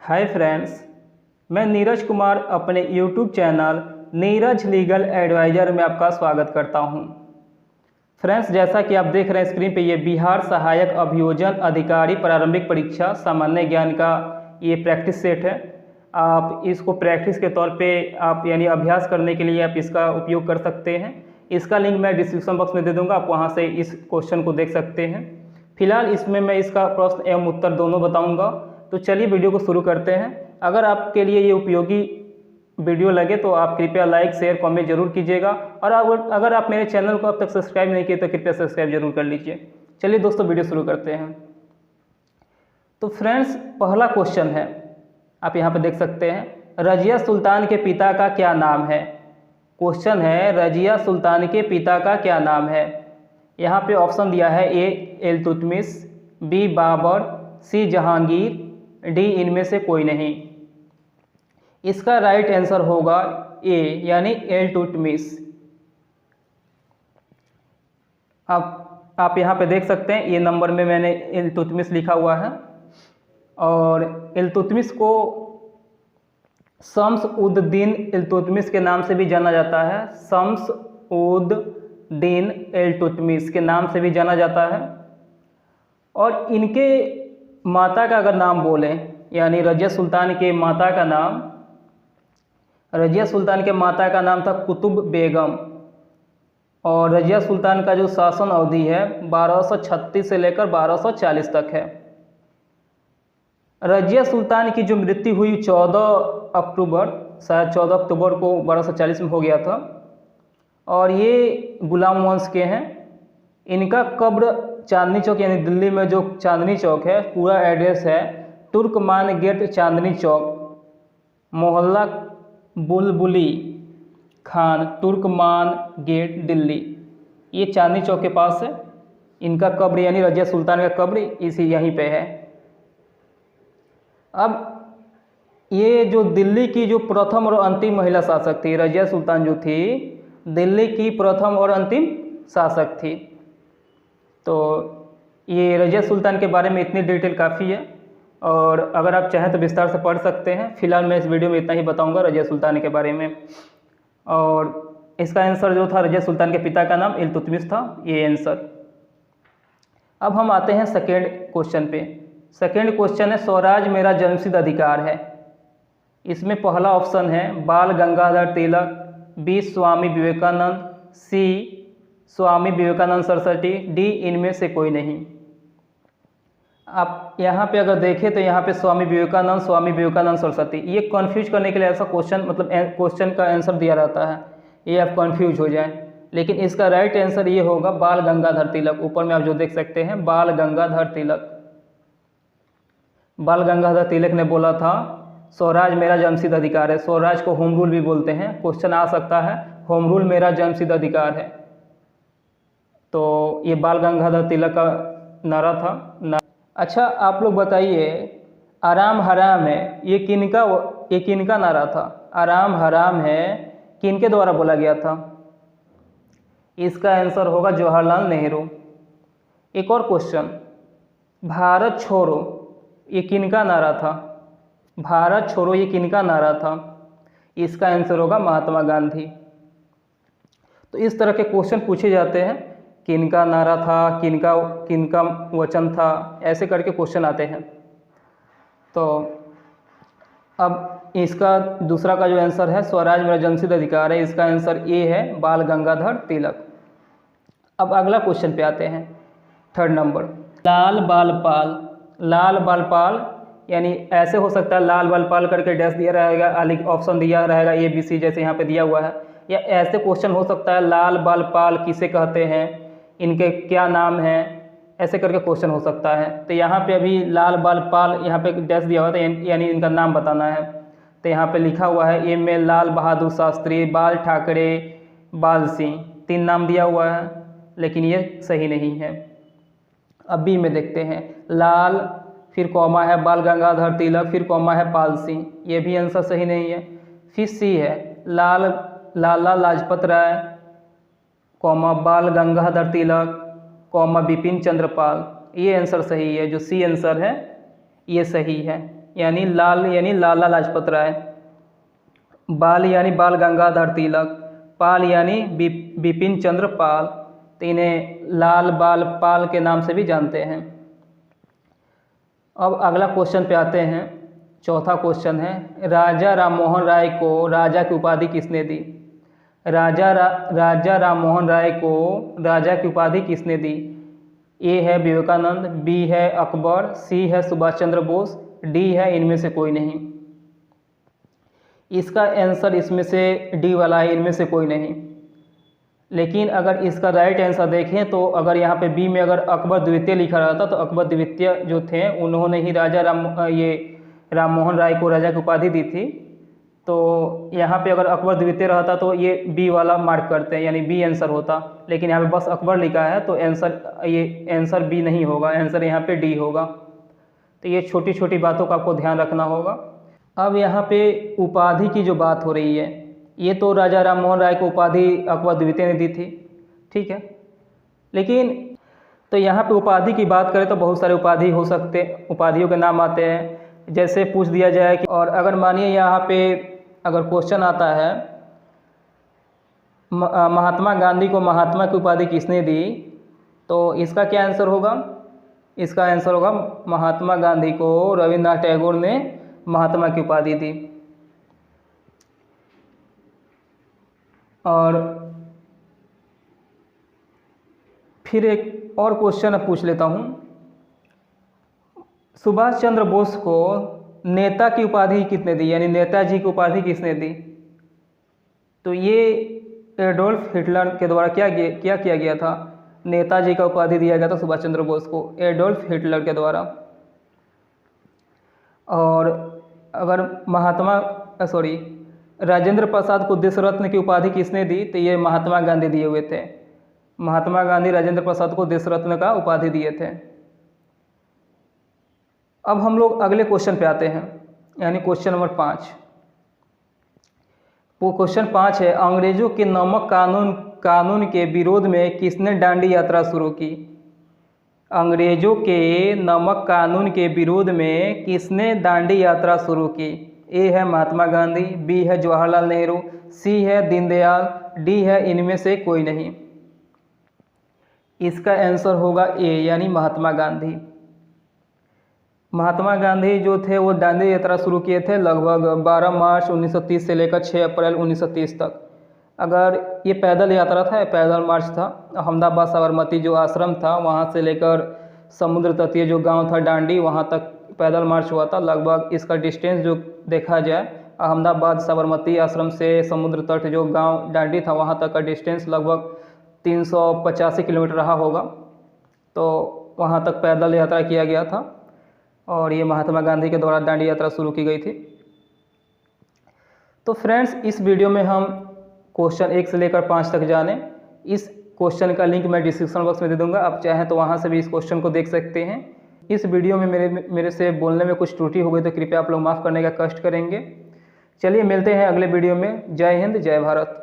Hi friends, मैं नीरज कुमार अपने YouTube channel Neeraj legal adviser में आपका स्वागत करता हूं। फ्रेंड्स, जैसा कि आप देख रहे हैं स्क्रीन पे, ये बिहार सहायक अभियोजन अधिकारी प्रारंभिक परीक्षा सामान्य ज्ञान का ये प्रैक्टिस सेट है। आप इसको प्रैक्टिस के तौर पे आप यानी अभ्यास करने के लिए आप इसका उपयोग कर सकते हैं। इसका लिंक मैं डिस्क्रिप्शन बॉक्स में दे दूँगा, आप वहाँ से इस क्वेश्चन को देख सकते हैं। फिलहाल इसमें मैं इसका प्रश्न एवं उत्तर दोनों बताऊँगा। तो चलिए वीडियो को शुरू करते हैं। अगर आपके लिए ये उपयोगी वीडियो लगे तो आप कृपया लाइक शेयर कमेंट जरूर कीजिएगा, और अगर आप मेरे चैनल को अब तक सब्सक्राइब नहीं किए तो कृपया सब्सक्राइब जरूर कर लीजिए। चलिए दोस्तों, वीडियो शुरू करते हैं। तो फ्रेंड्स, पहला क्वेश्चन है, आप यहाँ पे देख सकते हैं, रजिया सुल्तान के पिता का क्या नाम है। क्वेश्चन है, रजिया सुल्तान के पिता का क्या नाम है। यहाँ पे ऑप्शन दिया है, ए इल्तुतमिश, बी बाबर, सी जहांगीर, डी इनमें से कोई नहीं। इसका राइट आंसर होगा ए यानी इल्तुतमिश। आप यहाँ पे देख सकते हैं, ये नंबर में मैंने इल्तुतमिश लिखा हुआ है, और इल्तुतमिश को शम्स उद दीन इल्तुतमिश के नाम से भी जाना जाता है। शम्स उद दीन इल्तुतमिश के नाम से भी जाना जाता है। और इनके माता का अगर नाम बोलें, यानी रजिया सुल्तान के माता का नाम, रजिया सुल्तान के माता का नाम था कुतुब बेगम, और रजिया सुल्तान का जो शासन अवधि है 1236 से लेकर 1240 तक है। रजिया सुल्तान की जो मृत्यु हुई 14 अक्टूबर, शायद 14 अक्टूबर को 1240 में हो गया था, और ये गुलाम वंश के हैं। इनका कब्र चांदनी चौक यानी दिल्ली में जो चांदनी चौक है, पूरा एड्रेस है तुर्कमान गेट चांदनी चौक, मोहल्ला बुलबुली खान, तुर्कमान गेट दिल्ली। ये चांदनी चौक के पास है इनका कब्र, यानी रजिया सुल्तान का कब्र इसी यहीं पे है। अब ये जो दिल्ली की जो प्रथम और अंतिम महिला शासक थी, रजिया सुल्तान जो थी दिल्ली की प्रथम और अंतिम शासक थी। तो ये रजिया सुल्तान के बारे में इतनी डिटेल काफ़ी है, और अगर आप चाहें तो विस्तार से पढ़ सकते हैं। फिलहाल मैं इस वीडियो में इतना ही बताऊंगा रजिया सुल्तान के बारे में। और इसका आंसर जो था, रजिया सुल्तान के पिता का नाम इल्तुतमिश था, ये आंसर। अब हम आते हैं सेकेंड क्वेश्चन पे। सेकेंड क्वेश्चन है, स्वराज मेरा जन्मसिद्ध अधिकार है। इसमें पहला ऑप्शन है बाल गंगाधर तिलक, बी स्वामी विवेकानंद, सी स्वामी विवेकानंद सरस्वती, डी इनमें से कोई नहीं। आप यहाँ पे अगर देखें तो यहाँ पे स्वामी विवेकानंद सरस्वती, ये कंफ्यूज करने के लिए ऐसा क्वेश्चन, मतलब क्वेश्चन का आंसर दिया रहता है, ये आप कंफ्यूज हो जाएं। लेकिन इसका राइट आंसर ये होगा बाल गंगाधर तिलक। ऊपर में आप जो देख सकते हैं, बाल गंगाधर तिलक। बाल गंगाधर तिलक ने बोला था स्वराज मेरा जन्मसिद्ध अधिकार है। स्वराज को होम रूल भी बोलते हैं। क्वेश्चन आ सकता है, होम रूल मेरा जन्मसिद्ध अधिकार है। तो ये बाल गंगाधर तिलक का नारा था। अच्छा, आप लोग बताइए, आराम हराम है, ये किनका नारा था। आराम हराम है किनके द्वारा बोला गया था। इसका आंसर होगा जवाहरलाल नेहरू। एक और क्वेश्चन, भारत छोड़ो, ये किनका नारा था। भारत छोड़ो ये किनका नारा था। इसका आंसर होगा महात्मा गांधी। तो इस तरह के क्वेश्चन पूछे जाते हैं, किनका नारा था, किनका वचन था, ऐसे करके क्वेश्चन आते हैं। तो अब इसका दूसरा का जो आंसर है, स्वराज मेरा जन्मसिद्ध अधिकार है, इसका आंसर ए है, बाल गंगाधर तिलक। अब अगला क्वेश्चन पे आते हैं, थर्ड नंबर, लाल बाल पाल। लाल बाल पाल यानी ऐसे हो सकता है, लाल बाल पाल करके डैश दिया रहेगा, ऑप्शन दिया रहेगा ए बी सी, जैसे यहाँ पे दिया हुआ है। या ऐसे क्वेश्चन हो सकता है, लाल बाल पाल किसे कहते हैं, इनके क्या नाम हैं, ऐसे करके क्वेश्चन हो सकता है। तो यहाँ पे अभी लाल बाल पाल यहाँ पे डैश दिया हुआ था, यानी इनका नाम बताना है। तो यहाँ पे लिखा हुआ है, ए में लाल बहादुर शास्त्री, बाल ठाकरे, बाल सिंह, 3 नाम दिया हुआ है, लेकिन ये सही नहीं है। अब बी में देखते हैं, लाल फिर कॉमा है बाल गंगाधर तिलक, फिर कॉमा है पाल सिंह, ये भी आंसर सही नहीं है। फिर सी है लाला लाजपत राय, कॉमा बाल गंगाधर तिलक, कॉमा बिपिन चंद्र पाल, ये आंसर सही है। जो सी आंसर है ये सही है। यानी लाल यानी लाला लाजपत राय। बाल यानी बाल गंगाधर तिलक। पाल यानी बिपिन चंद्र पाल, तो इन्हें लाल बाल पाल के नाम से भी जानते हैं। अब अगला क्वेश्चन पे आते हैं। चौथा क्वेश्चन है, राजा राममोहन राय को राजा की उपाधि किसने दी? राजा राममोहन राय को राजा की उपाधि किसने दी? ए है विवेकानंद, बी है अकबर, सी है सुभाष चंद्र बोस, डी है इनमें से कोई नहीं। इसका आंसर इसमें से डी वाला है, इनमें से कोई नहीं। लेकिन अगर इसका राइट आंसर देखें तो अगर यहाँ पे बी में अगर अकबर द्वितीय लिखा रहता तो अकबर द्वितीय जो थे उन्होंने ही राममोहन राय को राजा की उपाधि दी थी। तो यहाँ पे अगर अकबर द्वितीय रहता तो ये बी वाला मार्क करते हैं, यानी बी आंसर होता। लेकिन यहाँ पे बस अकबर लिखा है तो ये आंसर बी नहीं होगा, आंसर यहाँ पे डी होगा। तो ये छोटी छोटी बातों का आपको ध्यान रखना होगा। अब यहाँ पे उपाधि की जो बात हो रही है, ये तो राजा राममोहन राय को उपाधि अकबर द्वितीय ने दी थी, ठीक है। लेकिन तो यहाँ पे उपाधि की बात करें तो बहुत सारे उपाधि हो सकते, उपाधियों के नाम आते हैं। जैसे पूछ दिया जाए कि, और अगर मानिए यहाँ पे अगर क्वेश्चन आता है महात्मा गांधी को महात्मा की उपाधि किसने दी, तो इसका क्या आंसर होगा? इसका आंसर होगा महात्मा गांधी को रविन्द्रनाथ टैगोर ने महात्मा की उपाधि दी। और फिर एक और क्वेश्चन पूछ लेता हूँ, सुभाष चंद्र बोस को नेता की उपाधि किसने दी, यानी नेताजी की उपाधि किसने दी? तो ये एडोल्फ हिटलर के द्वारा क्या किया गया था? नेताजी का उपाधि दिया गया था सुभाष चंद्र बोस को एडोल्फ हिटलर के द्वारा। और अगर राजेंद्र प्रसाद को देश रत्न की उपाधि किसने दी? तो ये महात्मा गांधी दिए हुए थे। महात्मा गांधी राजेंद्र प्रसाद को देश रत्न का उपाधि दिए थे। अब हम लोग अगले क्वेश्चन पे आते हैं, यानी क्वेश्चन नंबर 5। वो क्वेश्चन 5 है, अंग्रेजों के नमक कानून के विरोध में किसने दांडी यात्रा शुरू की? अंग्रेजों के नमक कानून के विरोध में किसने दांडी यात्रा शुरू की? ए है महात्मा गांधी, बी है जवाहरलाल नेहरू, सी है दीनदयाल, डी है इनमें से कोई नहीं। इसका आंसर होगा ए, यानी महात्मा गांधी। महात्मा गांधी जो थे वो दांडी यात्रा शुरू किए थे लगभग 12 मार्च 1930 से लेकर 6 अप्रैल 1930 तक। अगर ये पैदल यात्रा था, पैदल मार्च था। अहमदाबाद साबरमती जो आश्रम था वहाँ से लेकर समुद्र तटीय जो गांव था डांडी, वहाँ तक पैदल मार्च हुआ था। लगभग इसका डिस्टेंस जो देखा जाए, अहमदाबाद साबरमती आश्रम से समुद्र तट जो गांव डांडी था वहाँ तक का डिस्टेंस लगभग 385 किलोमीटर रहा होगा। तो वहाँ तक पैदल यात्रा किया गया था और ये महात्मा गांधी के द्वारा दांडी यात्रा शुरू की गई थी। तो फ्रेंड्स, इस वीडियो में हम क्वेश्चन 1 से लेकर 5 तक जाने। इस क्वेश्चन का लिंक मैं डिस्क्रिप्शन बॉक्स में दे दूंगा, आप चाहें तो वहां से भी इस क्वेश्चन को देख सकते हैं। इस वीडियो में मेरे से बोलने में कुछ त्रुटि हो गई तो कृपया आप लोग माफ़ करने का कष्ट करेंगे। चलिए मिलते हैं अगले वीडियो में। जय हिंद, जय भारत।